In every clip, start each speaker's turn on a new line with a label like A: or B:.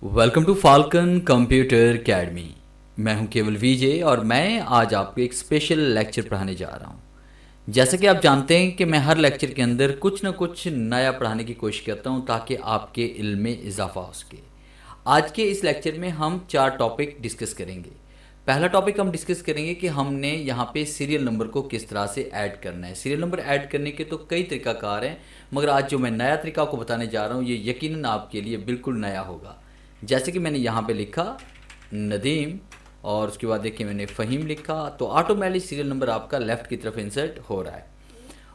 A: Welcome to Falcon Computer Academy. मैं हूं केवल विजय और मैं आज आपको एक स्पेशल लेक्चर पढ़ाने जा रहा हूं। जैसा कि आप जानते हैं कि मैं हर लेक्चर के अंदर कुछ ना कुछ नया पढ़ाने की कोशिश करता हूं ताकि आपके इल्म में इजाफा हो सके। आज के इस लेक्चर में हम 4 टॉपिक डिस्कस करेंगे। पहला टॉपिक हम डिस्कस करेंगे कि हमने यहाँ पे सीरियल नंबर को किस तरह से ऐड करना है। सीरियल नंबर ऐड करने के तो कई तरीकाकार हैं, मगर आज जो मैं नया तरीका आपको बताने जा रहा हूँ ये यकीनन आपके लिए बिल्कुल नया होगा। जैसे कि मैंने यहाँ पे लिखा नदीम और उसके बाद देखिए मैंने फ़हीम लिखा, तो ऑटोमेटिक सीरियल नंबर आपका लेफ़्ट की तरफ इंसर्ट हो रहा है।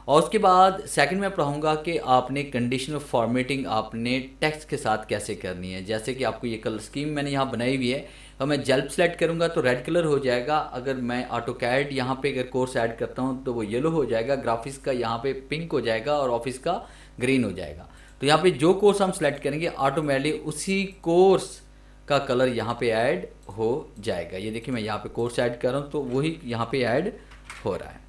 A: और उसके बाद सेकंड में पढ़ाऊँगा कि आपने कंडीशनल फॉर्मेटिंग आपने टेक्स्ट के साथ कैसे करनी है। जैसे कि आपको ये कलर स्कीम मैंने यहाँ बनाई हुई है, और मैं जेल्प सेलेक्ट करूँगा तो रेड कलर हो जाएगा। अगर मैं ऑटो कैड यहाँ पे अगर कोर्स ऐड करता हूँ तो वो येलो हो जाएगा, ग्राफिक्स का यहाँ पे पिंक हो जाएगा और ऑफिस का ग्रीन हो जाएगा। तो यहाँ पे जो कोर्स हम सेलेक्ट करेंगे ऑटोमेटिकली उसी कोर्स का कलर यहाँ पे ऐड हो जाएगा। ये देखिए मैं यहाँ पे कोर्स ऐड कर रहा हूँ तो वही यहाँ पे ऐड हो रहा है।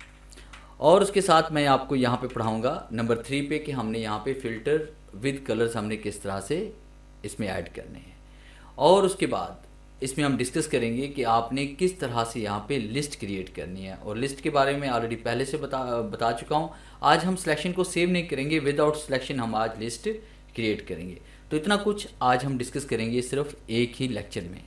A: और उसके साथ मैं आपको यहाँ पे पढ़ाऊँगा नंबर 3 पे कि हमने यहाँ पे फ़िल्टर विद कलर्स हमने किस तरह से इसमें ऐड करने हैं। और उसके बाद इसमें हम डिस्कस करेंगे कि आपने किस तरह से यहाँ पे लिस्ट क्रिएट करनी है, और लिस्ट के बारे में ऑलरेडी पहले से बता चुका हूँ। आज हम सिलेक्शन को सेव नहीं करेंगे, विदाउट सिलेक्शन हम आज लिस्ट क्रिएट करेंगे। तो इतना कुछ आज हम डिस्कस करेंगे सिर्फ एक ही लेक्चर में।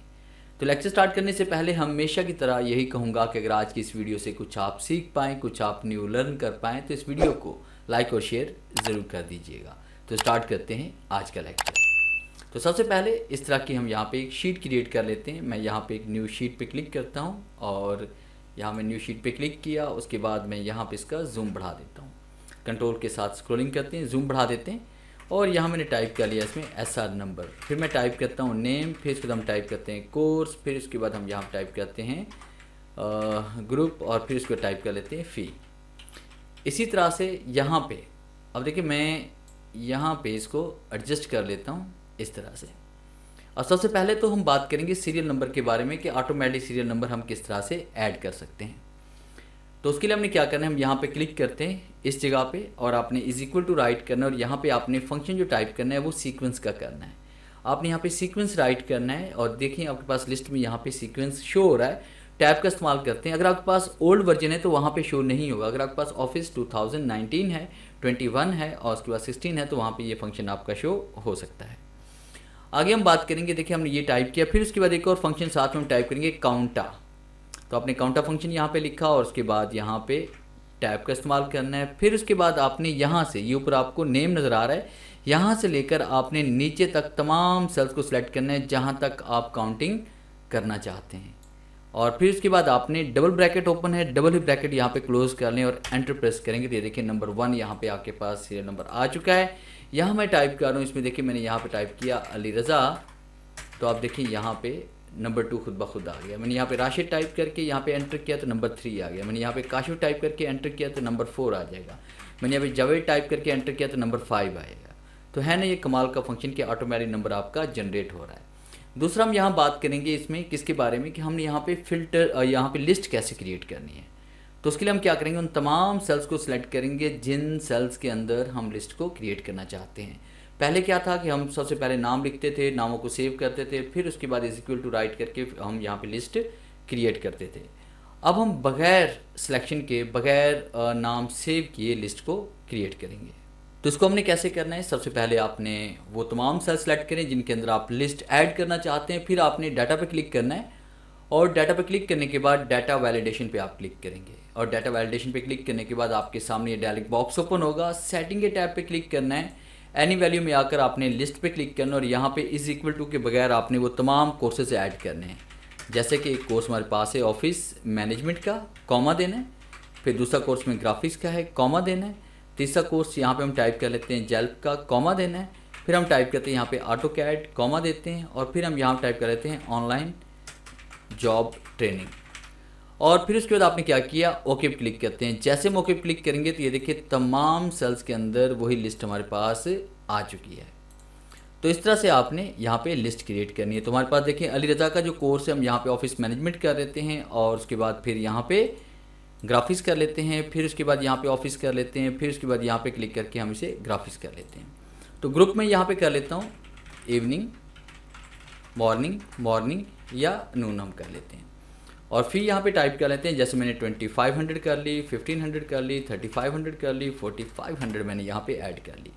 A: तो लेक्चर स्टार्ट करने से पहले हमेशा की तरह यही कहूँगा कि अगर आज की इस वीडियो से कुछ आप सीख पाएँ, कुछ आप न्यू लर्न कर पाएँ, तो इस वीडियो को लाइक और शेयर ज़रूर कर दीजिएगा। तो स्टार्ट करते हैं आज का लेक्चर। तो सबसे पहले इस तरह की हम यहाँ पे एक शीट क्रिएट कर लेते हैं। मैं यहाँ पे एक न्यू शीट पे क्लिक करता हूँ और यहाँ मैं न्यू शीट पे क्लिक किया। उसके बाद मैं यहाँ पे इसका जूम बढ़ा देता हूँ। कंट्रोल के साथ स्क्रॉलिंग करते हैं, जूम बढ़ा देते हैं। और यहाँ मैंने टाइप कर लिया इसमें SR नंबर, फिर मैं टाइप करता हूँ नेम, फिर इसके बाद हम टाइप करते हैं कोर्स, फिर उसके बाद हम यहाँ टाइप करते हैं ग्रुप, और फिर इसको टाइप कर लेते हैं फ़ी। इसी तरह से यहाँ पे अब देखिए मैं यहाँ पे इसको एडजस्ट कर लेता हूँ इस तरह से। और सबसे पहले तो हम बात करेंगे सीरियल नंबर के बारे में कि ऑटोमेटिक सीरियल नंबर हम किस तरह से ऐड कर सकते हैं। तो उसके लिए हमने क्या करना है, हम यहाँ पे क्लिक करते हैं इस जगह पे और आपने इज इक्वल टू राइट करना है, और यहाँ पे आपने फंक्शन जो टाइप करना है वो सीक्वेंस का करना है। आपने यहाँ पे सीक्वेंस राइट करना है और देखिए आपके पास लिस्ट में यहाँ पे सीक्वेंस शो हो रहा है। टैब का इस्तेमाल करते हैं। अगर आपके पास ओल्ड वर्जन है तो वहाँ पे शो नहीं होगा। अगर आपके पास ऑफिस 2019 है, 21 है और उसके बाद 16 है तो वहाँ पे ये फंक्शन आपका शो हो सकता है। आगे हम बात करेंगे, देखिए हमने ये टाइप किया, फिर उसके बाद एक और फंक्शन साथ में हम टाइप करेंगे काउंटा। तो आपने काउंटा फंक्शन यहाँ पे लिखा और उसके बाद यहाँ पे टैब का इस्तेमाल करना है। फिर उसके बाद आपने यहाँ से ये ऊपर आपको नेम नज़र आ रहा है, यहाँ से लेकर आपने नीचे तक तमाम सेल्स को सिलेक्ट करना है जहाँ तक आप काउंटिंग करना चाहते हैं। और फिर उसके बाद आपने डबल ब्रैकेट ओपन है, डबल ही ब्रैकेट यहाँ पे क्लोज कर लें और एंटर प्रेस करेंगे। तो ये देखिए नंबर 1 यहाँ पे आपके पास सीरियल नंबर आ चुका है। यहाँ मैं टाइप कर रहा हूँ, इसमें देखिए मैंने यहाँ पे टाइप किया अली रज़ा, तो आप देखिए यहाँ पे नंबर 2 खुद ब खुद आ गया। मैंने यहाँ पे राशिद टाइप करके यहाँ पे एंटर किया तो नंबर 3 आ गया। मैंने यहाँ पे काशिफ टाइप करके एंटर किया तो नंबर 4 आ जाएगा। मैंने यहाँ पे जावेद टाइप करके एंटर किया तो नंबर 5 आएगा। तो है ना ये कमाल का फंक्शन कि ऑटोमेटिक नंबर आपका जनरेट हो रहा है। दूसरा हम यहाँ बात करेंगे इसमें किसके बारे में कि हमने यहाँ पे फिल्टर यहाँ पे लिस्ट कैसे क्रिएट करनी है। तो उसके लिए हम क्या करेंगे, उन तमाम सेल्स को सिलेक्ट करेंगे जिन सेल्स के अंदर हम लिस्ट को क्रिएट करना चाहते हैं। पहले क्या था कि हम सबसे पहले नाम लिखते थे, नामों को सेव करते थे, फिर उसके बाद इज इक्वल टू राइट करके हम यहाँ पे लिस्ट क्रिएट करते थे। अब हम बगैर सिलेक्शन के, बगैर नाम सेव किए लिस्ट को क्रिएट करेंगे। तो इसको हमने कैसे करना है, सबसे पहले आपने वो तमाम सेल सेलेक्ट करें जिनके अंदर आप लिस्ट ऐड करना चाहते हैं। फिर आपने डाटा पे क्लिक करना है और डाटा पे क्लिक करने के बाद डाटा वैलिडेशन पे आप क्लिक करेंगे। और डाटा वैलिडेशन पे क्लिक करने के बाद आपके सामने ये डायलॉग बॉक्स ओपन होगा। सेटिंग के टैब पे क्लिक करना है, एनी वैल्यू में आकर आपने लिस्ट पे क्लिक करना और यहाँ पे इज इक्वल टू के बगैर आपने वो तमाम कोर्सेज ऐड करने हैं। जैसे कि एक कोर्स हमारे पास है ऑफिस मैनेजमेंट का, कॉमा देना है। फिर दूसरा कोर्स में ग्राफिक्स का है, कॉमा देना है। तीसरा कोर्स यहाँ पे हम टाइप कर लेते हैं जेल्प का, कॉमा देना है। फिर हम टाइप करते हैं यहाँ पे ऑटो कैड, कॉमा देते हैं। और फिर हम यहाँ टाइप कर लेते हैं ऑनलाइन जॉब ट्रेनिंग। और फिर उसके बाद आपने क्या किया, ओके पे क्लिक करते हैं। जैसे हम ओके पे क्लिक करेंगे तो ये देखिए तमाम सेल्स के अंदर वही लिस्ट हमारे पास आ चुकी है। तो इस तरह से आपने यहाँ पे लिस्ट क्रिएट करनी है। तो हमारे पास देखिए अली रज़ा का जो कोर्स है हम यहाँ पे ऑफिस मैनेजमेंट कर लेते हैं और उसके बाद फिर यहाँ पे ग्राफिक्स कर लेते हैं। फिर उसके बाद यहाँ पे ऑफिस कर लेते हैं। फिर उसके बाद यहाँ पे क्लिक करके हम इसे ग्राफिक्स कर लेते हैं। तो ग्रुप में यहाँ पे कर लेता हूँ इवनिंग मॉर्निंग, मॉर्निंग या नून हम कर लेते हैं। और फिर यहाँ पे टाइप कर लेते हैं, जैसे मैंने 2500 कर ली, 1500 कर ली, 3500 कर ली, 4500 मैंने यहाँ पे ऐड कर ली।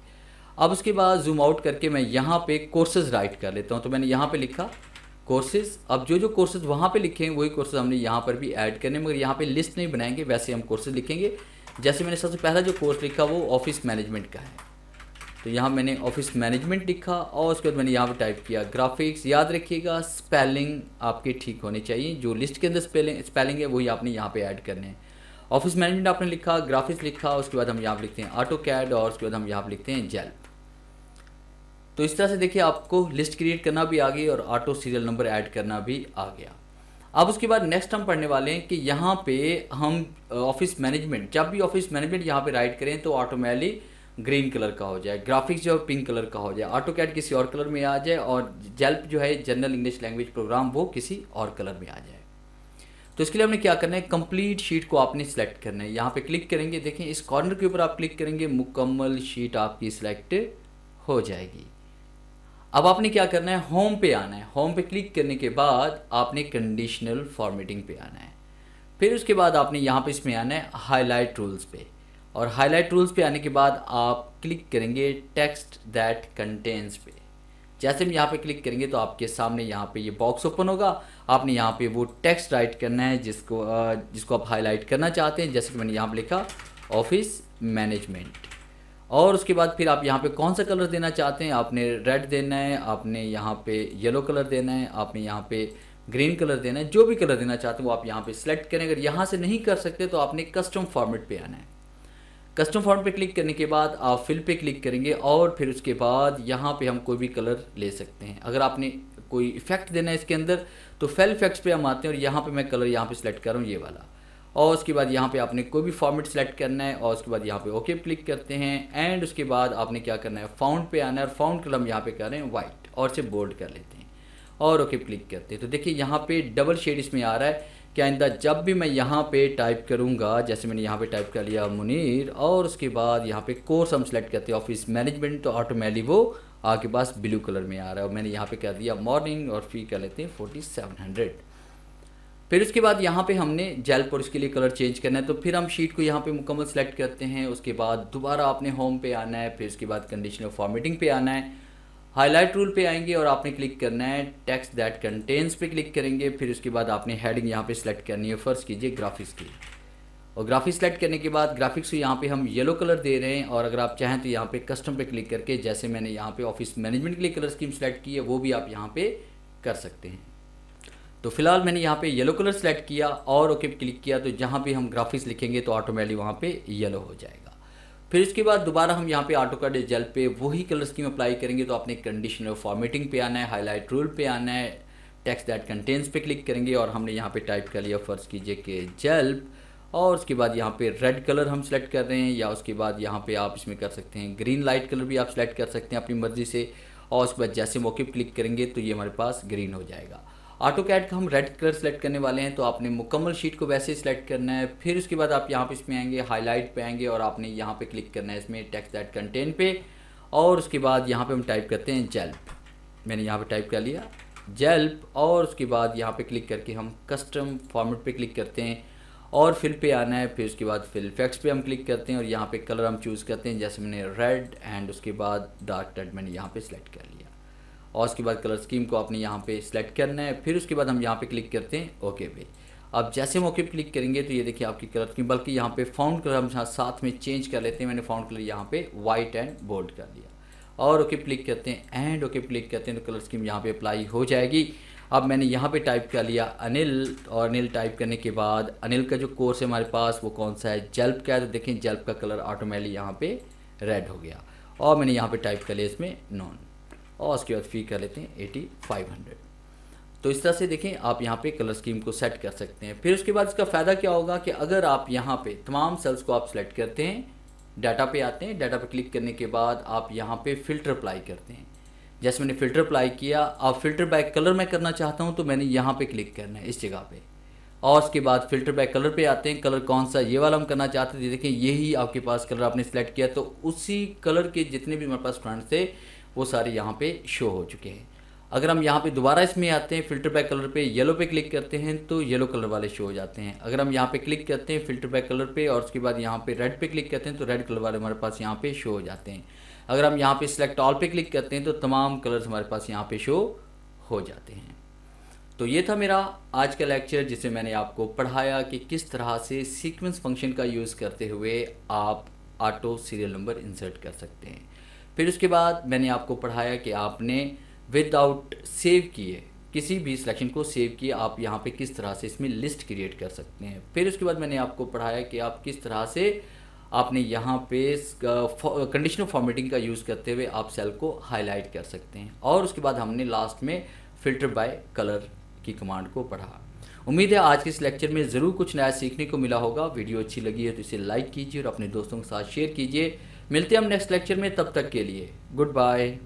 A: अब उसके बाद जूम आउट करके मैं यहाँ पे कोर्सेज राइट कर लेता हूँ। तो मैंने यहाँ पे लिखा कोर्सेज। अब जो जो कोर्सेज वहाँ पे लिखे हैं वही कोर्सेज हमने यहाँ पर भी ऐड करने, मगर यहाँ पे लिस्ट नहीं बनाएंगे, वैसे हम कोर्सेज लिखेंगे। जैसे मैंने सबसे पहला जो कोर्स लिखा वो ऑफिस मैनेजमेंट का है, तो यहाँ मैंने ऑफिस मैनेजमेंट लिखा और उसके बाद मैंने यहाँ पे टाइप किया ग्राफिक्स। याद रखिएगा स्पेलिंग आपके ठीक होने चाहिए, जो लिस्ट के अंदर स्पेलिंग है वही आपने यहाँ पे ऐड करने हैं। ऑफिस मैनेजमेंट आपने लिखा, ग्राफिक्स लिखा, उसके बाद हम यहाँ पे लिखते हैं ऑटो कैड और उसके बाद हम यहाँ पे लिखते हैं जेल्प। तो इस तरह से देखिए आपको लिस्ट क्रिएट करना भी आ गई और ऑटो सीरियल नंबर ऐड करना भी आ गया। अब उसके बाद नेक्स्ट हम पढ़ने वाले हैं कि यहाँ पे हम ऑफिस मैनेजमेंट, जब भी ऑफिस मैनेजमेंट यहाँ पे राइट करें तो ऑटोमेटिकली ग्रीन कलर का हो जाए, ग्राफिक्स जो है पिंक कलर का हो जाए, ऑटो कैड किसी और कलर में आ जाए और जेल्प जो है जनरल इंग्लिश लैंग्वेज प्रोग्राम वो किसी और कलर में आ जाए। तो इसके लिए हमने क्या करना है, कंप्लीट शीट को आपने सेलेक्ट करना है। यहाँ पे क्लिक करेंगे, देखें इस कॉर्नर के ऊपर आप क्लिक करेंगे, मुकम्मल शीट आपकी सिलेक्ट हो जाएगी। अब आपने क्या करना है, होम पे आना है। होम पे क्लिक करने के बाद आपने कंडीशनल फॉर्मेटिंग पे आना है। फिर उसके बाद आपने यहाँ पे इसमें आना है हाईलाइट रूल्स पे, और हाईलाइट रूल्स पे आने के बाद आप क्लिक करेंगे टेक्स्ट दैट कंटेन्स पे। जैसे हम यहाँ पे क्लिक करेंगे तो आपके सामने यहाँ पे ये बॉक्स ओपन होगा। आपने यहाँ पे वो टेक्स्ट राइट करना है जिसको आप हाईलाइट करना चाहते हैं। जैसे कि मैंने यहाँ पे लिखा ऑफिस मैनेजमेंट, और उसके बाद फिर आप यहाँ पे कौन सा कलर देना चाहते हैं, आपने रेड देना है, आपने यहाँ पे येलो कलर देना है, आपने यहाँ पे ग्रीन कलर देना है। जो भी कलर देना चाहते हैं वो आप यहाँ पे सिलेक्ट करें। अगर यहाँ से नहीं कर सकते तो आपने कस्टम फॉर्मेट पे आना है। कस्टम फॉर्मेट पे क्लिक करने के बाद आप फिल पे क्लिक करेंगे और फिर उसके बाद यहाँ पे हम कोई भी कलर ले सकते हैं। अगर आपने कोई इफेक्ट देना है इसके अंदर तो फेल इफेक्ट्स पे हम आते हैं और यहाँ पे मैं कलर यहाँ पे सिलेक्ट कर रहा हूँ ये वाला, और उसके बाद यहाँ पे आपने कोई भी फॉर्मेट सेलेक्ट करना है और उसके बाद यहाँ पे ओके क्लिक करते हैं। एंड उसके बाद आपने क्या करना है, फाउंट पे आना है और फाउंट कलर हम यहाँ पे कर रहे हैं वाइट और इसे बोल्ड कर लेते हैं और ओके क्लिक करते हैं। तो देखिए यहाँ पे डबल शेड इसमें आ रहा है कि आइंदा जब भी मैं यहाँ पे टाइप करूँगा, जैसे मैंने यहाँ पे टाइप कर लिया मुनीर और उसके बाद यहाँ पे कोर्स हम सेलेक्ट करते हैं ऑफिस मैनेजमेंट, तो ऑटोमेटिकली वो आपके पास ब्लू कलर में आ रहा है। और मैंने यहाँ पे कर दिया मॉर्निंग और फी कर लेते हैं 4700। फिर उसके बाद यहाँ पे हमने जेल्प और इसके लिए कलर चेंज करना है, तो फिर हम शीट को यहाँ पे मुकम्मल सेलेक्ट करते हैं। उसके बाद दोबारा आपने होम पे आना है, फिर उसके बाद कंडीशनल फॉर्मेटिंग पे आना है, हाईलाइट रूल पे आएंगे और आपने क्लिक करना है टेक्स्ट दैट कंटेन्स पे क्लिक करेंगे। फिर उसके बाद आपने हेडिंग यहाँ पे सिलेक्ट करनी है, फर्स्ट कीजिए ग्राफिक्स की, और ग्राफिक्स सेलेक्ट करने के बाद ग्राफिक्स को यहाँ पे हम येलो कलर दे रहे हैं। और अगर आप चाहें तो यहाँ पे कस्टम पे क्लिक करके, जैसे मैंने यहाँ पे ऑफिस मैनेजमेंट के लिए कलर स्कीम सेलेक्ट की है वो भी आप यहाँ पे कर सकते हैं। तो फिलहाल मैंने यहाँ पे येलो कलर सेलेक्ट किया और ओके क्लिक किया, तो जहाँ पे हम ग्राफिक्स लिखेंगे तो ऑटोमेटिकली वहाँ पे येलो हो जाएगा। फिर इसके बाद दोबारा हम यहाँ पे ऑटोकैड जेल्प पे वही कलर स्कीम अप्लाई करेंगे, तो आपने कंडीशनल फॉर्मेटिंग पे आना है, हाईलाइट रूल पे आना है, टेक्स्ट दैट कंटेन्स पे क्लिक करेंगे और हमने यहाँ पे टाइप कर लिया फर्स्ट कीजिए कि जेल्प, और उसके बाद यहाँ पे रेड कलर हम सेलेक्ट कर रहे हैं, या उसके बाद यहाँ पे आप इसमें कर सकते हैं ग्रीन लाइट कलर भी आप सेलेक्ट कर सकते हैं अपनी मर्जी से, और उसके बाद जैसे मौके पर क्लिक करेंगे तो ये हमारे पास ग्रीन हो जाएगा। ऑटो कैड का हम रेड कलर सेलेक्ट करने वाले हैं, तो आपने मुकम्मल शीट को वैसे ही सिलेक्ट करना है। फिर उसके बाद आप यहाँ पे इसमें आएंगे, हाईलाइट पे आएंगे और आपने यहाँ पे क्लिक करना है इसमें टेक्स्ट दैट कंटेंट पे, और उसके बाद यहाँ पे हम टाइप करते हैं जेल्प। मैंने यहाँ पे टाइप कर लिया जेल्प, और उसके बाद यहाँ पे क्लिक करके हम कस्टम फॉर्मेट पे क्लिक करते हैं और फिल पे आना है। फिर उसके बाद फिल इफेक्ट्स पे हम क्लिक करते हैं और यहाँ पे कलर हम चूज़ करते हैं, जैसे मैंने रेड एंड उसके बाद डार्क रेड मैंने यहाँ पे सिलेक्ट कर लिया, और उसके बाद कलर स्कीम को आपने यहाँ पे सिलेक्ट करना है। फिर उसके बाद हम यहाँ पे क्लिक करते हैं ओके पे। अब जैसे हम ओके पे क्लिक करेंगे तो ये देखिए आपकी कलर स्कीम, बल्कि यहाँ पे फाउंट कलर हम साथ में चेंज कर लेते हैं। मैंने फाउंट कलर यहाँ पे वाइट एंड बोल्ड कर दिया और ओके क्लिक करते हैं एंड ओके क्लिक करते हैं तो कलर स्कीम यहाँ पे अप्लाई हो जाएगी। अब मैंने यहाँ पे टाइप कर लिया अनिल, और अनिल टाइप करने के बाद अनिल का जो कोर्स है हमारे पास वो कौन सा है, जेल्प का है, तो देखें जेल्प का कलर ऑटोमेटिकली यहाँ पे रेड हो गया। और मैंने यहाँ पे टाइप कर लिया इसमें नॉन, और उसके बाद फी कर लेते हैं 8500। तो इस तरह से देखें आप यहाँ पे कलर स्कीम को सेट कर सकते हैं। फिर उसके बाद इसका फ़ायदा क्या होगा कि अगर आप यहाँ पे तमाम सेल्स को आप सेलेक्ट करते हैं, डाटा पे आते हैं, डाटा पे क्लिक करने के बाद आप यहाँ पे फ़िल्टर अप्लाई करते हैं। जैसे मैंने फ़िल्टर अप्लाई किया, अब फ़िल्टर बाय कलर मैं करना चाहता हूँ तो मैंने यहाँ पर क्लिक करना है इस जगह पर, और उसके बाद फ़िल्टर बाय कलर पे आते हैं। कलर कौन सा, ये वाला हम करना चाहते थे, देखें यही आपके पास कलर आपने सेलेक्ट किया तो उसी कलर के जितने भी हमारे पास फ्रंट थे वो सारे यहाँ पे शो हो चुके हैं। अगर हम यहाँ पे दोबारा इसमें आते हैं फ़िल्टर बाय कलर पे, येलो पे क्लिक करते हैं तो येलो कलर वाले शो हो जाते हैं। अगर हम यहाँ पे क्लिक करते हैं फ़िल्टर बाय कलर पे और उसके बाद यहाँ पे रेड पे क्लिक करते हैं तो रेड कलर वाले हमारे पास यहाँ पे शो हो जाते हैं। अगर हम यहाँ पे सिलेक्ट ऑल पे क्लिक करते हैं तो तमाम कलर्स हमारे पास यहाँ पे शो हो जाते हैं। तो ये था मेरा आज का लेक्चर जिसमें मैंने आपको पढ़ाया कि किस तरह से सीक्वेंस फंक्शन का यूज़ करते हुए आप ऑटो सीरियल नंबर इंसर्ट कर सकते हैं। फिर उसके बाद मैंने आपको पढ़ाया कि आपने विदाउट सेव किए किसी भी सिलेक्शन को सेव किए आप यहाँ पे किस तरह से इसमें लिस्ट क्रिएट कर सकते हैं। फिर उसके बाद मैंने आपको पढ़ाया कि आप किस तरह से आपने यहाँ पे कंडीशनल फॉर्मेटिंग का यूज़ करते हुए आप सेल को हाईलाइट कर सकते हैं। और उसके बाद हमने लास्ट में फ़िल्टर बाय कलर की कमांड को पढ़ा। उम्मीद है आज के इस लेक्चर में ज़रूर कुछ नया सीखने को मिला होगा। वीडियो अच्छी लगी है तो इसे लाइक कीजिए और अपने दोस्तों के साथ शेयर कीजिए। मिलते हैं हम नेक्स्ट लेक्चर में, तब तक के लिए गुड बाय।